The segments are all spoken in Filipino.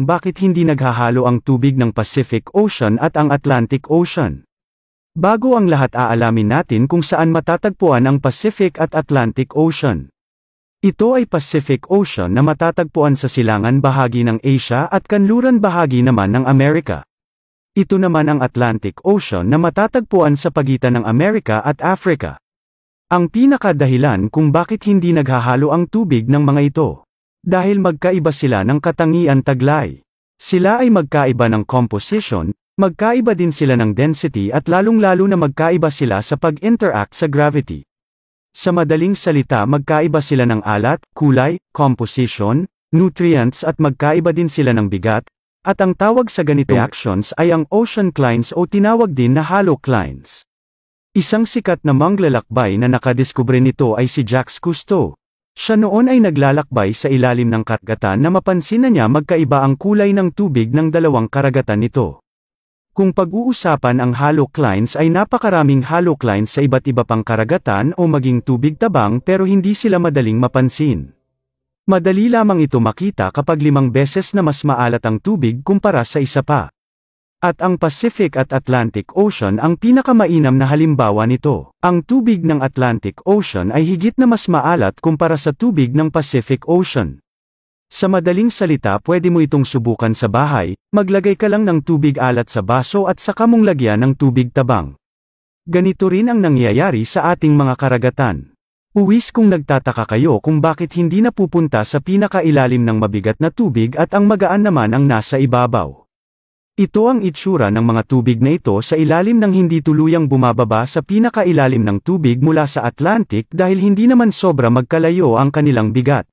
bakit hindi naghahalo ang tubig ng Pacific Ocean at ang Atlantic Ocean. Bago ang lahat, aalamin natin kung saan matatagpuan ang Pacific at Atlantic Ocean. Ito ay Pacific Ocean na matatagpuan sa silangan bahagi ng Asia at kanluran bahagi naman ng Amerika. Ito naman ang Atlantic Ocean na matatagpuan sa pagitan ng Amerika at Africa. Ang pinakadahilan kung bakit hindi naghahalo ang tubig ng mga ito. Dahil magkaiba sila ng katangian taglay. Sila ay magkaiba ng composition, magkaiba din sila ng density at lalong-lalo na magkaiba sila sa pag-interact sa gravity. Sa madaling salita, magkaiba sila ng alat, kulay, composition, nutrients at magkaiba din sila ng bigat, at ang tawag sa ganitong reactions ay ang oceanclines o tinawag din na haloclines. Isang sikat na manglalakbay na nakadiskubre nito ay si Jacques Cousteau. Siya noon ay naglalakbay sa ilalim ng karagatan na mapansin na niya magkaiba ang kulay ng tubig ng dalawang karagatan nito. Kung pag-uusapan ang haloclines ay napakaraming haloclines sa iba't iba pang karagatan o maging tubig tabang pero hindi sila madaling mapansin. Madali lamang ito makita kapag 5 beses na mas maalat ang tubig kumpara sa isa pa. At ang Pacific at Atlantic Ocean ang pinakamainam na halimbawa nito. Ang tubig ng Atlantic Ocean ay higit na mas maalat kumpara sa tubig ng Pacific Ocean. Sa madaling salita, pwede mo itong subukan sa bahay, maglagay ka lang ng tubig alat sa baso at saka mong lagyan ng tubig tabang. Ganito rin ang nangyayari sa ating mga karagatan. Uwis kung nagtataka kayo kung bakit hindi napupunta sa pinakailalim ng mabigat na tubig at ang magaan naman ang nasa ibabaw. Ito ang itsura ng mga tubig na ito sa ilalim ng hindi tuluyang bumababa sa pinakailalim ng tubig mula sa Atlantic dahil hindi naman sobra magkalayo ang kanilang bigat.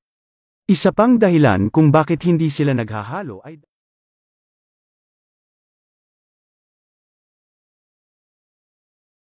Isa pang dahilan kung bakit hindi sila naghahalo ay